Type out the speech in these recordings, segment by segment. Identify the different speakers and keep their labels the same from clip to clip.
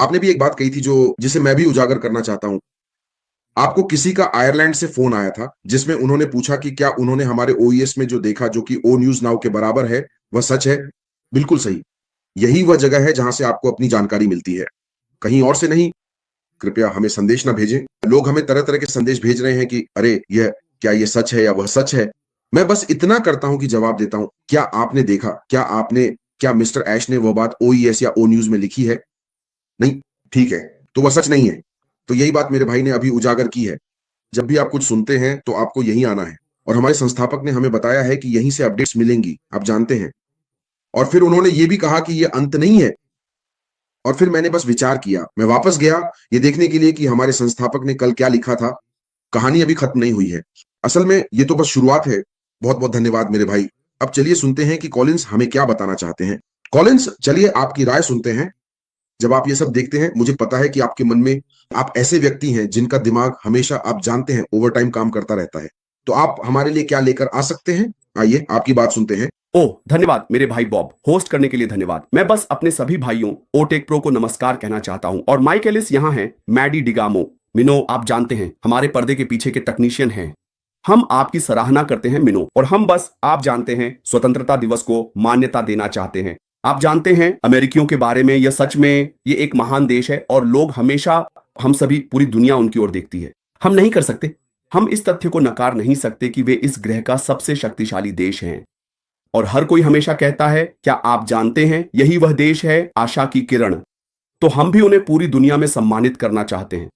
Speaker 1: आपने भी एक बात कही थी जो जिसे मैं भी उजागर करना चाहता हूं। आपको किसी का आयरलैंड से फोन आया था जिसमें उन्होंने पूछा कि क्या उन्होंने हमारे ओईएस में जो देखा जो कि ओ न्यूज नाउ के बराबर है वह सच है। बिल्कुल सही। यही वह जगह है जहां से आपको अपनी जानकारी मिलती है, कहीं और से नहीं। कृपया हमें संदेश ना भेजें। लोग हमें तरह तरह के संदेश भेज रहे हैं कि अरे यह क्या ये सच है या वह सच है। मैं बस इतना करता हूं कि जवाब देता हूं, क्या आपने देखा, क्या मिस्टर ऐश ने वह बात ओईएस या ओ न्यूज में लिखी है? नहीं। ठीक है, तो वह सच नहीं है। तो यही बात मेरे भाई ने अभी उजागर की है। जब भी आप कुछ सुनते हैं तो आपको यहीं आना है, और हमारे संस्थापक ने हमें बताया है कि यहीं से अपडेट्स मिलेंगी, आप जानते हैं। और फिर उन्होंने ये भी कहा कि यह अंत नहीं है। और फिर मैंने बस विचार किया, मैं वापस गया ये देखने के लिए कि हमारे संस्थापक ने कल क्या लिखा था। कहानी अभी खत्म नहीं हुई है। असल में ये तो बस शुरुआत है। बहुत बहुत धन्यवाद मेरे भाई। अब चलिए सुनते हैं कि कॉलिंस हमें क्या बताना चाहते हैं। कॉलिंस, चलिए आपकी राय सुनते हैं। जब आप ये सब देखते हैं, मुझे पता है कि आपके मन में आप ऐसे व्यक्ति हैं जिनका दिमाग हमेशा, आप जानते हैं, ओवर टाइम काम करता रहता है। तो आप हमारे लिए क्या लेकर आ सकते हैं? आइए आपकी बात सुनते हैं।
Speaker 2: ओह धन्यवाद मेरे भाई बॉब, होस्ट करने के लिए धन्यवाद। मैं बस अपने सभी भाइयों ओटेक प्रो को नमस्कार कहना चाहता हूं। और माइक एलिस यहाँ हैं, मैडी डिगामो, मिनो आप जानते हैं हमारे पर्दे के पीछे के तकनीशियन हैं। हम आपकी सराहना करते हैं मिनो, और हम बस आप जानते हैं स्वतंत्रता दिवस को मान्यता देना चाहते हैं। आप जानते हैं अमेरिकियों के बारे में, यह सच में ये एक महान देश है और लोग हमेशा, हम सभी, पूरी दुनिया उनकी ओर देखती है। हम नहीं कर सकते, हम इस तथ्य को नकार नहीं सकते कि वे इस ग्रह का सबसे शक्तिशाली देश हैं। और हर कोई हमेशा कहता है, क्या आप जानते हैं यही वह देश है आशा की किरण। तो हम भी उन्हें पूरी दुनिया में सम्मानित करना चाहते हैं।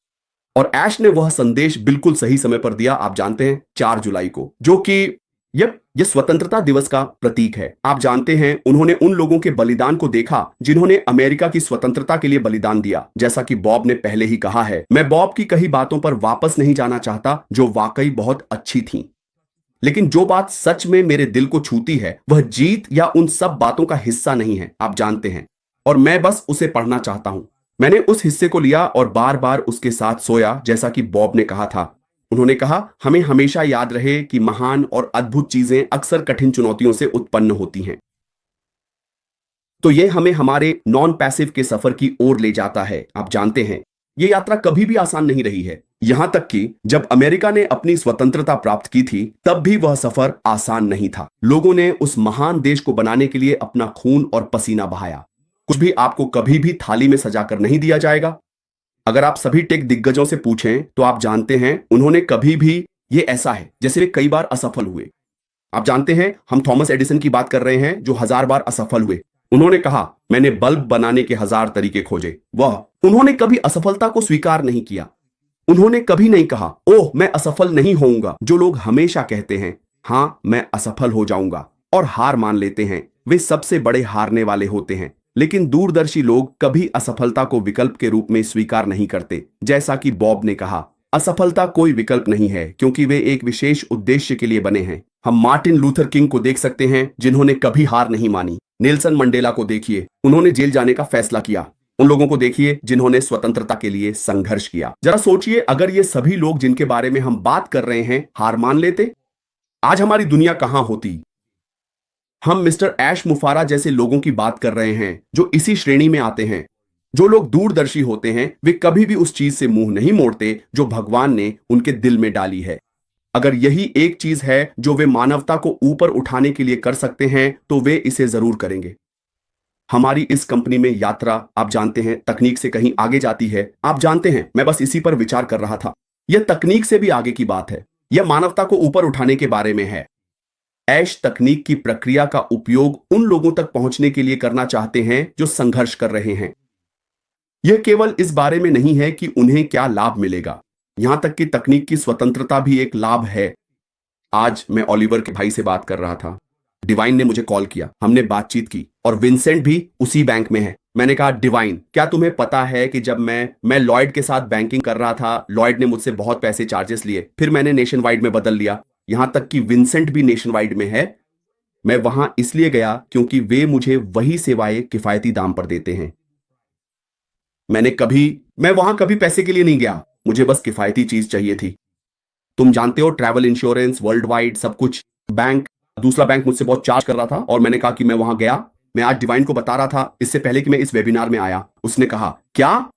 Speaker 2: और ऐश ने वह संदेश बिल्कुल सही समय पर दिया, आप जानते हैं 4 जुलाई को, जो कि यह स्वतंत्रता दिवस का प्रतीक है। आप जानते हैं उन्होंने उन लोगों के बलिदान को देखा जिन्होंने अमेरिका की स्वतंत्रता के लिए बलिदान दिया। जैसा कि बॉब ने पहले ही कहा है, मैं बॉब की कही बातों पर वापस नहीं जाना चाहता जो वाकई बहुत अच्छी थीं। लेकिन जो बात सच में मेरे दिल को छूती है वह जीत या उन सब बातों का हिस्सा नहीं है, आप जानते हैं। और मैं बस उसे पढ़ना चाहता हूं। मैंने उस हिस्से को लिया और बार बार उसके साथ सोया, जैसा कि बॉब ने कहा था। उन्होंने कहा, हमें हमेशा याद रहे कि महान और अद्भुत चीजें अक्सर कठिन चुनौतियों से उत्पन्न होती हैं। तो ये हमें हमारे नॉन पैसिव के सफर की ओर ले जाता है। आप जानते हैं ये यात्रा कभी भी आसान नहीं रही है। यहां तक कि जब अमेरिका ने अपनी स्वतंत्रता प्राप्त की थी तब भी वह सफर आसान नहीं था। लोगों ने उस महान देश को बनाने के लिए अपना खून और पसीना बहाया। कुछ भी आपको कभी भी थाली में सजाकर नहीं दिया जाएगा। अगर आप सभी टेक दिग्गजों से पूछें तो आप जानते हैं उन्होंने कभी भी, ये ऐसा है जैसे वे कई बार असफल हुए। आप जानते हैं हम थॉमस एडिसन की बात कर रहे हैं जो 1000 बार असफल हुए। उन्होंने कहा, मैंने बल्ब बनाने के 1000 तरीके खोजे। वह उन्होंने कभी असफलता को स्वीकार नहीं किया। उन्होंने कभी नहीं कहा, ओह मैं असफल नहीं होऊंगा। जो लोग हमेशा कहते हैं हां मैं असफल हो जाऊंगा और हार मान लेते हैं, वे सबसे बड़े हारने वाले होते हैं। लेकिन दूरदर्शी लोग कभी असफलता को विकल्प के रूप में स्वीकार नहीं करते। जैसा कि बॉब ने कहा, असफलता कोई विकल्प नहीं है क्योंकि वे एक विशेष उद्देश्य के लिए बने हैं। हम मार्टिन लूथर किंग को देख सकते हैं जिन्होंने कभी हार नहीं मानी। नेल्सन मंडेला को देखिए, उन्होंने जेल जाने का फैसला किया। उन लोगों को देखिए जिन्होंने स्वतंत्रता के लिए संघर्ष किया। जरा सोचिए, अगर ये सभी लोग जिनके बारे में हम बात कर रहे हैं हार मान लेते, आज हमारी दुनिया कहां होती। हम मिस्टर ऐश मुफारा जैसे लोगों की बात कर रहे हैं जो इसी श्रेणी में आते हैं। जो लोग दूरदर्शी होते हैं वे कभी भी उस चीज से मुंह नहीं मोड़ते जो भगवान ने उनके दिल में डाली है। अगर यही एक चीज है जो वे मानवता को ऊपर उठाने के लिए कर सकते हैं तो वे इसे जरूर करेंगे। हमारी इस कंपनी में यात्रा, आप जानते हैं, तकनीक से कहीं आगे जाती है। आप जानते हैं मैं बस इसी पर विचार कर रहा था। यह तकनीक से भी आगे की बात है। यह मानवता को ऊपर उठाने के बारे में है। ऐश तकनीक की प्रक्रिया का उपयोग उन लोगों तक पहुंचने के लिए करना चाहते हैं जो संघर्ष कर रहे हैं। यह केवल इस बारे में नहीं है कि उन्हें क्या लाभ मिलेगा, यहां तक कि तकनीक की स्वतंत्रता भी एक लाभ है। आज मैं ओलिवर के भाई से बात कर रहा था। डिवाइन ने मुझे कॉल किया, हमने बातचीत की, और विंसेंट भी उसी बैंक में है। मैंने कहा, डिवाइन क्या तुम्हें पता है कि जब मैं लॉयड के साथ बैंकिंग कर रहा था, लॉयड ने मुझसे बहुत पैसे चार्जेस लिए, फिर मैंने नेशन वाइड में बदल लिया। यहां तक कि विंसेंट भी नेशन वाइड में है। मैं वहां इसलिए गया क्योंकि वे मुझे वही सेवाएं किफायती दाम पर देते हैं। मैं वहां कभी पैसे के लिए नहीं गया, मुझे बस किफायती चीज चाहिए थी। तुम जानते हो, ट्रैवल इंश्योरेंस, वर्ल्ड वाइड सब कुछ। दूसरा बैंक मुझसे बहुत चार्ज कर रहा था और मैंने कहा कि मैं वहां गया। मैं आज डिवाइन को बता रहा था इससे पहले कि मैं इस वेबिनार में आया। उसने कहा, क्या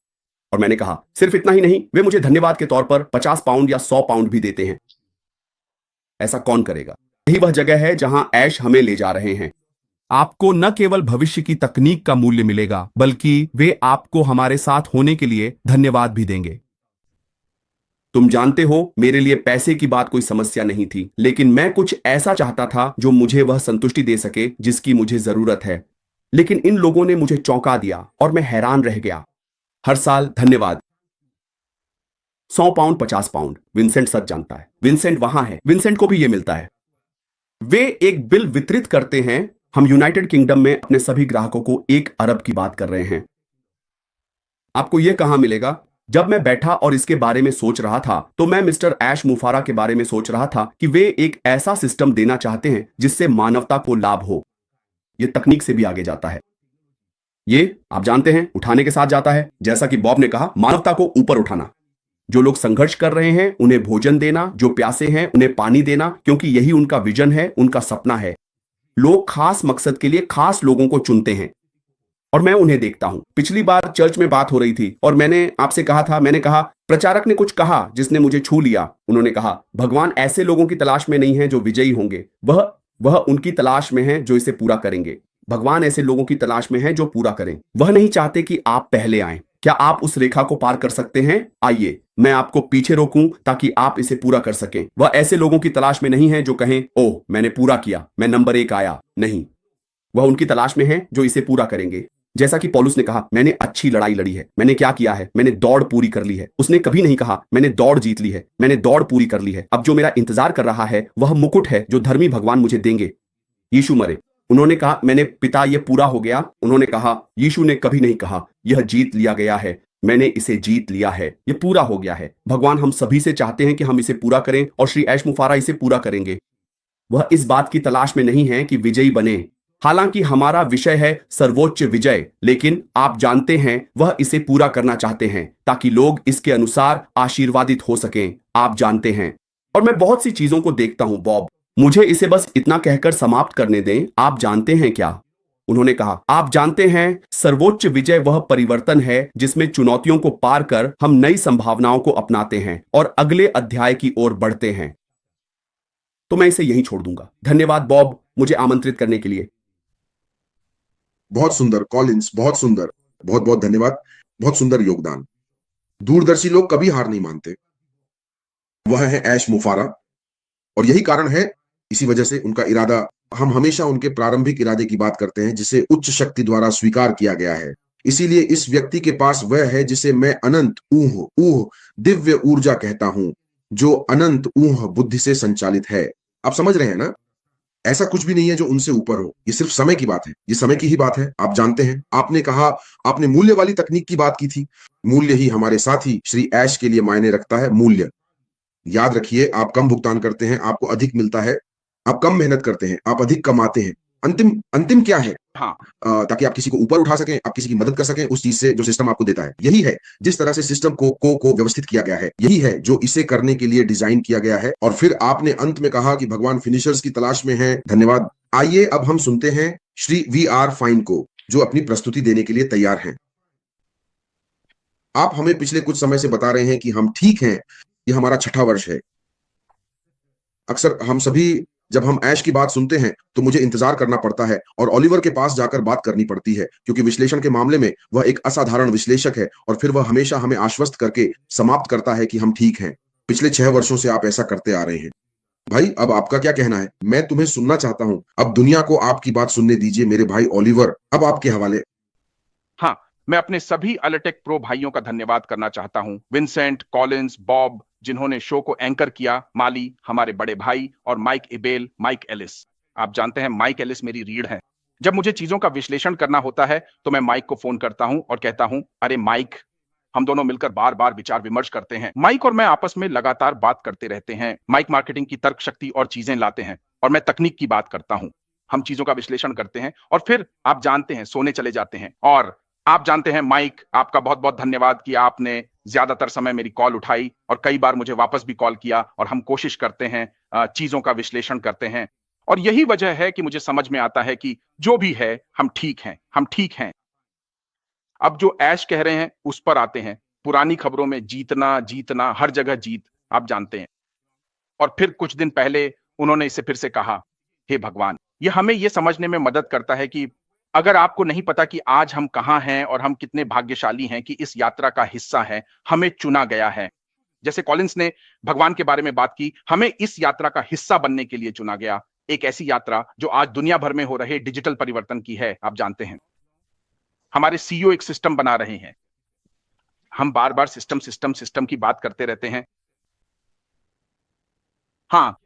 Speaker 2: और मैंने कहा सिर्फ इतना ही नहीं, वे मुझे धन्यवाद के तौर पर 50 पाउंड या 100 पाउंड भी देते हैं। ऐसा कौन करेगा? यही वह जगह है जहां ऐश हमें ले जा रहे हैं।
Speaker 3: आपको न केवल भविष्य की तकनीक का मूल्य मिलेगा, बल्कि वे आपको हमारे साथ होने के लिए धन्यवाद भी देंगे।
Speaker 2: तुम जानते हो, मेरे लिए पैसे की बात कोई समस्या नहीं थी, लेकिन मैं कुछ ऐसा चाहता था जो मुझे वह संतुष्टि दे सके जिसकी मुझे जरूरत है। लेकिन इन लोगों ने मुझे चौंका दिया और मैं हैरान रह गया। हर साल धन्यवाद, 100 पाउंड, 50 पाउंड। विंसेंट सच जानता है, विंसेंट वहां है, विंसेंट को भी यह मिलता है। वे एक बिल वितरित करते हैं। हम यूनाइटेड किंगडम में अपने सभी ग्राहकों को 1 अरब की बात कर रहे हैं। आपको यह कहां मिलेगा? जब मैं बैठा और इसके बारे में सोच रहा था, तो मैं मिस्टर ऐश मुफारा के बारे में सोच रहा था कि वे एक ऐसा सिस्टम देना चाहते हैं जिससे मानवता को लाभ हो। यह तकनीक से भी आगे जाता है। ये आप जानते हैं, उठाने के साथ जाता है। जैसा कि बॉब ने कहा, मानवता को ऊपर उठाना। जो लोग संघर्ष कर रहे हैं उन्हें भोजन देना, जो प्यासे हैं उन्हें पानी देना, क्योंकि यही उनका विजन है, उनका सपना है। लोग खास मकसद के लिए खास लोगों को चुनते हैं और मैं उन्हें देखता हूं। पिछली बार चर्च में बात हो रही थी और मैंने आपसे कहा था, मैंने कहा प्रचारक ने कुछ कहा जिसने मुझे छू लिया। उन्होंने कहा, भगवान ऐसे लोगों की तलाश में नहीं है जो विजयी होंगे, वह उनकी तलाश में है जो इसे पूरा करेंगे। भगवान ऐसे लोगों की तलाश में है जो पूरा करें। वह नहीं चाहते कि आप पहले आएं। क्या आप उस रेखा को पार कर सकते हैं? आइए मैं आपको पीछे रोकूं ताकि आप इसे पूरा कर सकें। वह ऐसे लोगों की तलाश में नहीं है जो कहें, ओह मैंने पूरा किया, मैं नंबर 1 आया। नहीं, वह उनकी तलाश में है जो इसे पूरा करेंगे। जैसा कि पौलुस ने कहा, मैंने अच्छी लड़ाई लड़ी है। मैंने क्या किया है? मैंने दौड़ पूरी कर ली है। उसने कभी नहीं कहा मैंने दौड़ जीत ली है, मैंने दौड़ पूरी कर ली है। अब जो मेरा इंतजार कर रहा है वह मुकुट है जो धर्मी भगवान मुझे देंगे। यीशु मरे। उन्होंने कहा, मैंने पिता यह पूरा हो गया। उन्होंने कहा, यीशु ने कभी नहीं कहा यह जीत लिया गया है, मैंने इसे जीत लिया है, यह पूरा हो गया है। भगवान हम सभी से चाहते हैं कि हम इसे पूरा करें और श्री ऐश मुफारा इसे पूरा करेंगे। वह इस बात की तलाश में नहीं है कि विजयी बने। हालांकि हमारा विषय है सर्वोच्च विजय, लेकिन आप जानते हैं वह इसे पूरा करना चाहते हैं ताकि लोग इसके अनुसार आशीर्वादित हो सकें। आप जानते हैं, और मैं बहुत सी चीजों को देखता हूं बॉब, मुझे इसे बस इतना कहकर समाप्त करने दें। आप जानते हैं क्या? उन्होंने कहा, आप जानते हैं सर्वोच्च विजय वह परिवर्तन है जिसमें चुनौतियों को पार कर हम नई संभावनाओं को अपनाते हैं और अगले अध्याय की ओर बढ़ते हैं। तो मैं इसे यहीं छोड़ दूंगा। धन्यवाद बॉब, मुझे आमंत्रित करने के लिए।
Speaker 1: बहुत सुंदर कॉलिंस, बहुत सुंदर, बहुत बहुत धन्यवाद। बहुत सुंदर योगदान। दूरदर्शी लोग कभी हार नहीं मानते। वह है ऐश मुफारा, और यही कारण है, इसी वजह से उनका इरादा, हम हमेशा उनके प्रारंभिक इरादे की बात करते हैं जिसे उच्च शक्ति द्वारा स्वीकार किया गया है। इसीलिए इस व्यक्ति के पास वह है जिसे मैं अनंत ऊह ऊह दिव्य ऊर्जा कहता हूं, जो अनंत ऊह बुद्धि से संचालित है। आप समझ रहे हैं ना? ऐसा कुछ भी नहीं है जो उनसे ऊपर हो। ये सिर्फ समय की बात है, ये समय की ही बात है। आप जानते हैं, आपने कहा, आपने मूल्य वाली तकनीक की बात की थी। मूल्य ही हमारे साथी श्री ऐश के लिए मायने रखता है। मूल्य याद रखिए, आप कम भुगतान करते हैं, आपको अधिक मिलता है। आप कम मेहनत करते हैं, आप अधिक कमाते हैं। अंतिम अंतिम क्या है? हाँ, ताकि आप किसी को ऊपर उठा सकें, आप किसी की मदद कर सकें उस चीज से जो सिस्टम आपको देता है। यही है जिस तरह से सिस्टम को व्यवस्थित किया गया है। यही है जो इसे करने के लिए डिजाइन किया गया है। और फिर आपने अंत में कहा कि भगवान फिनिशर्स की तलाश में है। धन्यवाद। आइए अब हम सुनते हैं श्री VR फाइन को, जो अपनी प्रस्तुति देने के लिए तैयार हैं। आप हमें पिछले कुछ समय से बता रहे हैं कि हम ठीक हैं। यह हमारा 6ठा वर्ष है। अक्सर हम सभी जब हम ऐश की बात सुनते हैं तो मुझे इंतजार करना पड़ता है और ओलिवर के पास जाकर बात करनी पड़ती है, क्योंकि विश्लेषण के मामले में वह एक असाधारण विश्लेषक है और फिर वह हमेशा हमें आश्वस्त करके समाप्त करता है कि हम ठीक हैं। पिछले 6 वर्षों से आप ऐसा करते आ रहे हैं। भाई, अब आपका क्या कहना है? मैं तुम्हें सुनना चाहता हूं। अब दुनिया को आपकी बात सुनने दीजिए मेरे भाई ओलिवर, अब आपके हवाले।
Speaker 4: हाँ, मैं अपने सभी अल्टेक प्रो भाइयों का धन्यवाद करना चाहता हूं। विंसेंट, कॉलिंस, बॉब, जिन्होंने शो को एंकर किया, माली, हमारे बड़े भाई, और माइक इबेल, माइक एलिस। आप जानते हैं माइक एलिस मेरी रीढ़ है। जब मुझे चीजों का विश्लेषण करना होता है तो मैं माइक को फोन करता हूं और कहता हूं, अरे माइक। हम दोनों मिलकर बार बार विचार विमर्श करते हैं। माइक और मैं आपस में लगातार बात करते रहते हैं। माइक मार्केटिंग की तर्क शक्ति और चीजें लाते हैं और मैं तकनीक की बात करता हूं। हम चीजों का विश्लेषण करते हैं और फिर आप जानते हैं सोने चले जाते हैं। और आप जानते हैं माइक, आपका बहुत बहुत धन्यवाद कि आपने ज्यादातर समय मेरी कॉल उठाई और कई बार मुझे वापस भी कॉल किया, और हम कोशिश करते हैं, चीजों का विश्लेषण करते हैं। और यही वजह है कि मुझे समझ में आता है कि जो भी है हम ठीक हैं, हम ठीक हैं। अब जो ऐश कह रहे हैं उस पर आते हैं। पुरानी खबरों में जीतना जीतना, हर जगह जीत, आप जानते हैं। और फिर कुछ दिन पहले उन्होंने इसे फिर से कहा, हे भगवान। ये हमें ये समझने में मदद करता है कि अगर आपको नहीं पता कि आज हम कहाँ हैं और हम कितने भाग्यशाली हैं कि इस यात्रा का हिस्सा हैं, हमें चुना गया है। जैसे कॉलिंस ने भगवान के बारे में बात की, हमें इस यात्रा का हिस्सा बनने के लिए चुना गया। एक ऐसी यात्रा जो आज दुनिया भर में हो रहे डिजिटल परिवर्तन की है, आप जानते हैं। हमारे सीईओ एक सिस्टम बना रहे हैं। हम बार-बार सिस्टम सिस्टम सिस्टम की बात करते रहते हैं। हाँ,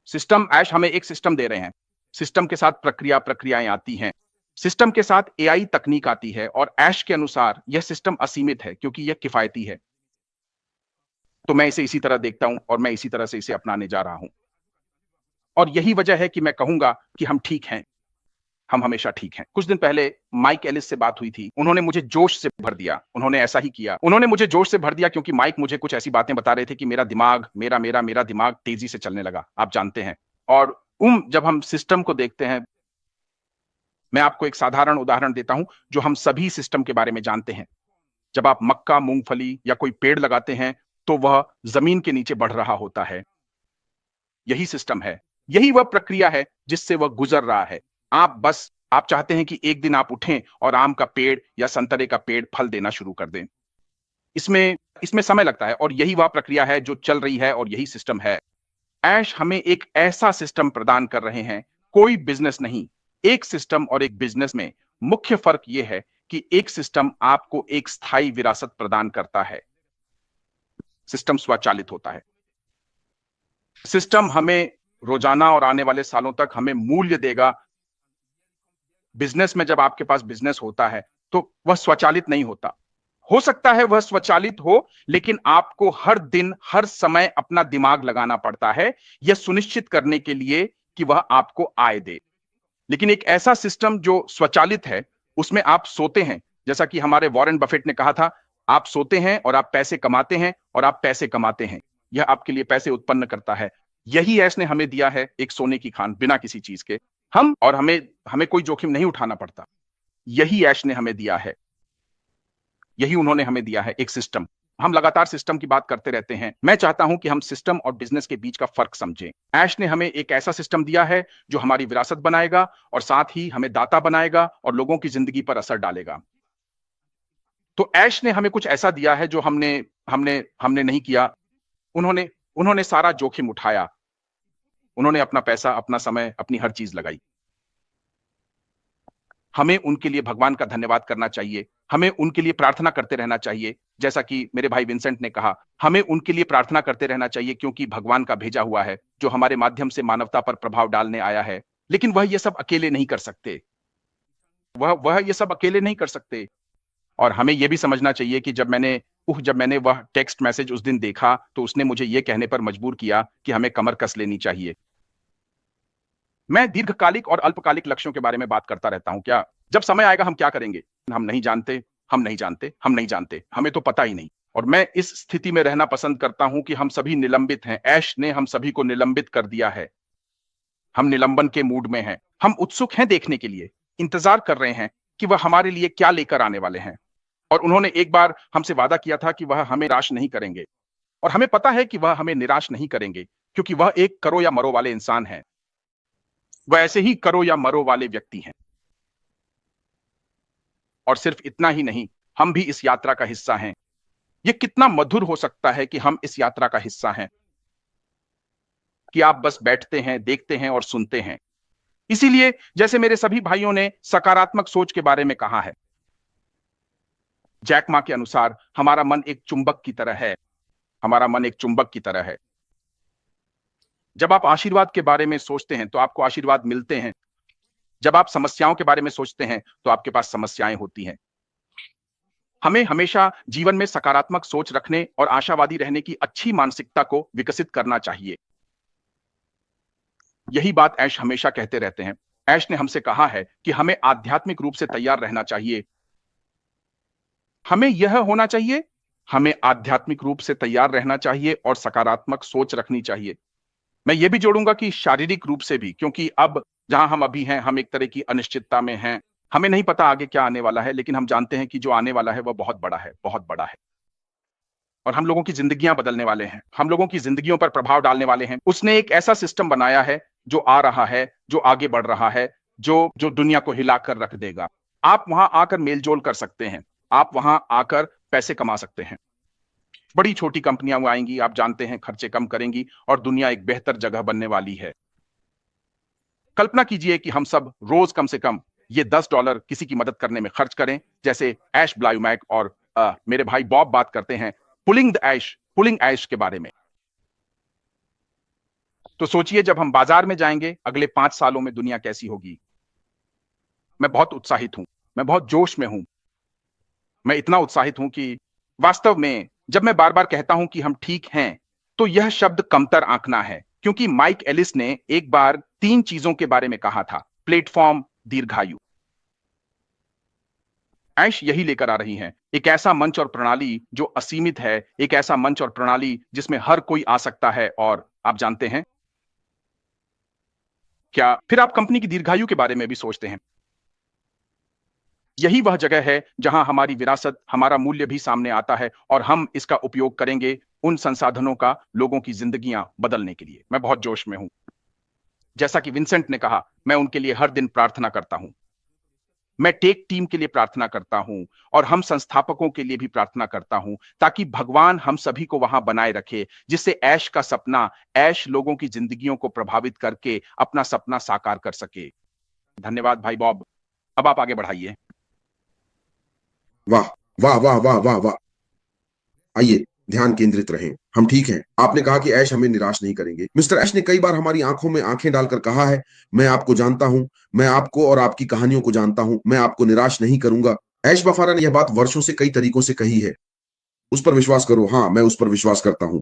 Speaker 4: सिस्टम ऐश हमें एक सिस्टम दे रहे हैं। सिस्टम के साथ प्रक्रियाएं आती हैं। सिस्टम के साथ एआई तकनीक आती है और ऐश के अनुसार यह सिस्टम असीमित है क्योंकि यह किफायती है। तो मैं इसे इसी तरह देखता हूं और मैं इसी तरह से इसे अपनाने जा रहा हूं। और यही वजह है कि मैं कहूंगा कि हम ठीक हैं। हम हमेशा ठीक हैं। कुछ दिन पहले माइक एलिस से बात हुई थी। उन्होंने मुझे जोश से भर दिया। उन्होंने ऐसा ही किया। उन्होंने मुझे जोश से भर दिया क्योंकि माइक मुझे कुछ ऐसी बातें बता रहे थे कि मेरा दिमाग मेरा दिमाग तेजी से चलने लगा, आप जानते हैं। और जब हम सिस्टम को देखते हैं, मैं आपको एक साधारण उदाहरण देता हूं जो हम सभी सिस्टम के बारे में जानते हैं। जब आप मक्का, मूंगफली या कोई पेड़ लगाते हैं तो वह जमीन के नीचे बढ़ रहा होता है। यही सिस्टम है। यही वह प्रक्रिया है जिससे वह गुजर रहा है। आप चाहते हैं कि एक दिन आप उठें और आम का पेड़ या संतरे का पेड़ फल देना शुरू कर दें। इसमें समय लगता है और यही वह प्रक्रिया है जो चल रही है और यही सिस्टम है। ऐश हमें एक ऐसा सिस्टम प्रदान कर रहे हैं, कोई बिजनेस नहीं। एक सिस्टम और एक बिजनेस में मुख्य फर्क यह है कि एक सिस्टम आपको एक स्थायी विरासत प्रदान करता है। सिस्टम स्वचालित होता है। सिस्टम हमें रोजाना और आने वाले सालों तक हमें मूल्य देगा। बिजनेस में जब आपके पास बिजनेस होता है तो वह स्वचालित नहीं होता। हो सकता है वह स्वचालित हो, लेकिन आपको हर दिन हर समय अपना दिमाग लगाना पड़ता है यह सुनिश्चित करने के लिए कि वह आपको आय दे। लेकिन एक ऐसा सिस्टम जो स्वचालित है, उसमें आप सोते हैं, जैसा कि हमारे वॉरेन बफेट ने कहा था, आप सोते हैं और आप पैसे कमाते हैं और आप पैसे कमाते हैं। यह आपके लिए पैसे उत्पन्न करता है। यही ऐश ने हमें दिया है, एक सोने की खान, बिना किसी चीज के। हमें कोई जोखिम नहीं उठाना पड़ता। यही ऐश ने हमें दिया है। यही उन्होंने हमें दिया है, एक सिस्टम। हम लगातार सिस्टम की बात करते रहते हैं। मैं चाहता हूं कि हम सिस्टम और बिजनेस के बीच का फर्क समझें। ऐश ने हमें एक ऐसा सिस्टम दिया है जो हमारी विरासत बनाएगा और साथ ही हमें दाता बनाएगा और लोगों की जिंदगी पर असर डालेगा। तो ऐश ने हमें कुछ ऐसा दिया है जो हमने नहीं किया। उन्होंने सारा जोखिम उठाया। उन्होंने अपना पैसा, अपना समय, अपनी हर चीज लगाई। हमें उनके लिए भगवान का धन्यवाद करना चाहिए। हमें उनके लिए प्रार्थना करते रहना चाहिए। जैसा कि मेरे भाई विंसेंट ने कहा, हमें उनके लिए प्रार्थना करते रहना चाहिए क्योंकि भगवान का भेजा हुआ है जो हमारे माध्यम से मानवता पर प्रभाव डालने आया है। लेकिन वह ये सब अकेले नहीं कर सकते। वह ये सब अकेले नहीं कर सकते। और हमें यह भी समझना चाहिए कि जब मैंने वह टेक्स्ट मैसेज उस दिन देखा तो उसने मुझे यह कहने पर मजबूर किया कि हमें कमर कस लेनी चाहिए। मैं दीर्घकालिक और अल्पकालिक लक्ष्यों के बारे में बात करता रहता हूं। क्या जब समय आएगा हम क्या करेंगे? हम नहीं जानते, हम नहीं जानते, हम नहीं जानते। हमें तो पता ही नहीं। और मैं इस स्थिति में रहना पसंद करता हूं कि हम सभी निलंबित हैं। ऐश ने हम सभी को निलंबित कर दिया है। हम निलंबन के मूड में हैं। हम उत्सुक हैं देखने के लिए, इंतजार कर रहे हैं कि वह हमारे लिए क्या लेकर आने वाले हैं। और उन्होंने एक बार हमसे वादा किया था कि वह हमें निराश नहीं करेंगे। और हमें पता है कि वह हमें निराश नहीं करेंगे क्योंकि वह एक करो या मरो वाले इंसान हैं। वह ऐसे ही करो या मरो वाले व्यक्ति हैं। और सिर्फ इतना ही नहीं, हम भी इस यात्रा का हिस्सा हैं। यह कितना मधुर हो सकता है कि हम इस यात्रा का हिस्सा हैं, कि आप बस बैठते हैं, देखते हैं और सुनते हैं। इसीलिए जैसे मेरे सभी भाइयों ने सकारात्मक सोच के बारे में कहा है, जैक मा के अनुसार हमारा मन एक चुंबक की तरह है। हमारा मन एक चुंबक की तरह है। जब आप आशीर्वाद के बारे में सोचते हैं तो आपको आशीर्वाद मिलते हैं। जब आप समस्याओं के बारे में सोचते हैं तो आपके पास समस्याएं होती हैं। हमें हमेशा जीवन में सकारात्मक सोच रखने और आशावादी रहने की अच्छी मानसिकता को विकसित करना चाहिए। यही बात ऐश हमेशा कहते रहते हैं। ऐश ने हमसे कहा है कि हमें आध्यात्मिक रूप से तैयार रहना चाहिए। हमें यह होना चाहिए, हमें आध्यात्मिक रूप से तैयार रहना चाहिए और सकारात्मक सोच रखनी चाहिए। मैं यह भी जोड़ूंगा कि शारीरिक रूप से भी, क्योंकि अब जहां हम अभी हैं, हम एक तरह की अनिश्चितता में हैं। हमें नहीं पता आगे क्या आने वाला है, लेकिन हम जानते हैं कि जो आने वाला है वह बहुत बड़ा है, बहुत बड़ा है। और हम लोगों की जिंदगियां बदलने वाले हैं, हम लोगों की जिंदगियों पर प्रभाव डालने वाले हैं। उसने एक ऐसा सिस्टम बनाया है जो आ रहा है, जो आगे बढ़ रहा है, जो जो दुनिया को हिलाकर रख देगा। आप वहां आकर मेलजोल कर सकते हैं, आप वहां आकर पैसे कमा सकते हैं। बड़ी छोटी कंपनियां वो आएंगी, आप जानते हैं, खर्चे कम करेंगी और दुनिया एक बेहतर जगह बनने वाली है। कल्पना कीजिए कि हम सब रोज कम से कम ये $10 किसी की मदद करने में खर्च करें, जैसे ऐश ब्लायूमैक और मेरे भाई बॉब बात करते हैं पुलिंग ऐश के बारे में। तो सोचिए, जब हम बाजार में जाएंगे अगले 5 सालों में दुनिया कैसी होगी। मैं बहुत उत्साहित हूं, मैं बहुत जोश में हूं। मैं इतना उत्साहित हूं कि वास्तव में जब मैं बार बार कहता हूं कि हम ठीक हैं, तो यह शब्द कमतर आंकना है, क्योंकि माइक एलिस ने एक बार 3 चीजों के बारे में कहा था: प्लेटफॉर्म, दीर्घायु। ऐश यही लेकर आ रही हैं, एक ऐसा मंच और प्रणाली जो असीमित है, एक ऐसा मंच और प्रणाली जिसमें हर कोई आ सकता है। और आप जानते हैं क्या, फिर आप कंपनी की दीर्घायु के बारे में भी सोचते हैं। यही वह जगह है जहां हमारी विरासत, हमारा मूल्य भी सामने आता है और हम इसका उपयोग करेंगे उन संसाधनों का लोगों की जिंदगियां बदलने के लिए। मैं बहुत जोश में हूं। जैसा कि विंसेंट ने कहा, मैं उनके लिए हर दिन प्रार्थना करता हूं। मैं टेक टीम के लिए प्रार्थना करता हूं और हम संस्थापकों के लिए भी प्रार्थना करता हूं, ताकि भगवान हम सभी को वहां बनाए रखे, जिससे ऐश का सपना, ऐश लोगों की जिंदगियों को प्रभावित करके अपना सपना साकार कर सके। धन्यवाद भाई बॉब। अब आप आगे बढ़ाइए।
Speaker 1: वाह वाह वाह वाह वाह वाह। आइए ध्यान केंद्रित रहें, हम ठीक हैं। आपने कहा कि ऐश हमें निराश नहीं करेंगे। मिस्टर ऐश ने कई बार हमारी आंखों में आंखें डालकर कहा है, मैं आपको जानता हूं, मैं आपको और आपकी कहानियों को जानता हूं, मैं आपको निराश नहीं करूंगा। ऐश बफारा ने यह बात वर्षों से कई तरीकों से कही है। उस पर विश्वास करो। हाँ, मैं उस पर विश्वास करता हूं।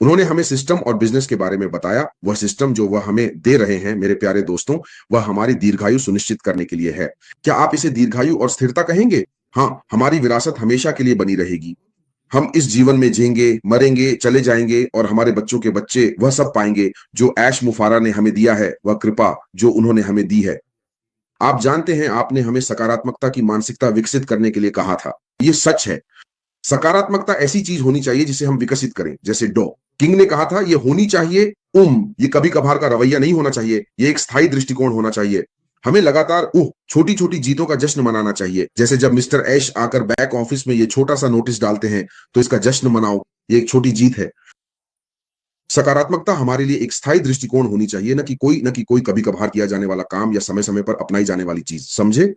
Speaker 1: उन्होंने हमें सिस्टम और बिजनेस के बारे में बताया। वह सिस्टम जो वह हमें दे रहे हैं, मेरे प्यारे दोस्तों, वह हमारी दीर्घायु सुनिश्चित करने के लिए है। क्या आप इसे दीर्घायु और स्थिरता कहेंगे? हाँ, हमारी विरासत हमेशा के लिए बनी रहेगी। हम इस जीवन में जिएंगे, मरेंगे, चले जाएंगे और हमारे बच्चों के बच्चे वह सब पाएंगे जो ऐश मुफारा ने हमें दिया है, वह कृपा जो उन्होंने हमें दी है। आप जानते हैं, आपने हमें सकारात्मकता की मानसिकता विकसित करने के लिए कहा था। यह सच है। सकारात्मकता ऐसी चीज होनी चाहिए जिसे हम विकसित करें। जैसे डॉ किंग ने कहा था, यह होनी चाहिए ये कभी कभार का रवैया नहीं होना चाहिए, यह एक स्थायी दृष्टिकोण होना चाहिए। हमें लगातार छोटी छोटी जीतों का जश्न मनाना चाहिए। जैसे जब मिस्टर ऐश आकर बैक ऑफिस में ये छोटा सा नोटिस डालते हैं, तो इसका जश्न मनाओ, ये एक छोटी जीत है। सकारात्मकता हमारे लिए एक स्थायी दृष्टिकोण होनी चाहिए, न कि कोई कभी कभार किया जाने वाला काम या समय समय पर अपनाई जाने वाली चीज। समझे?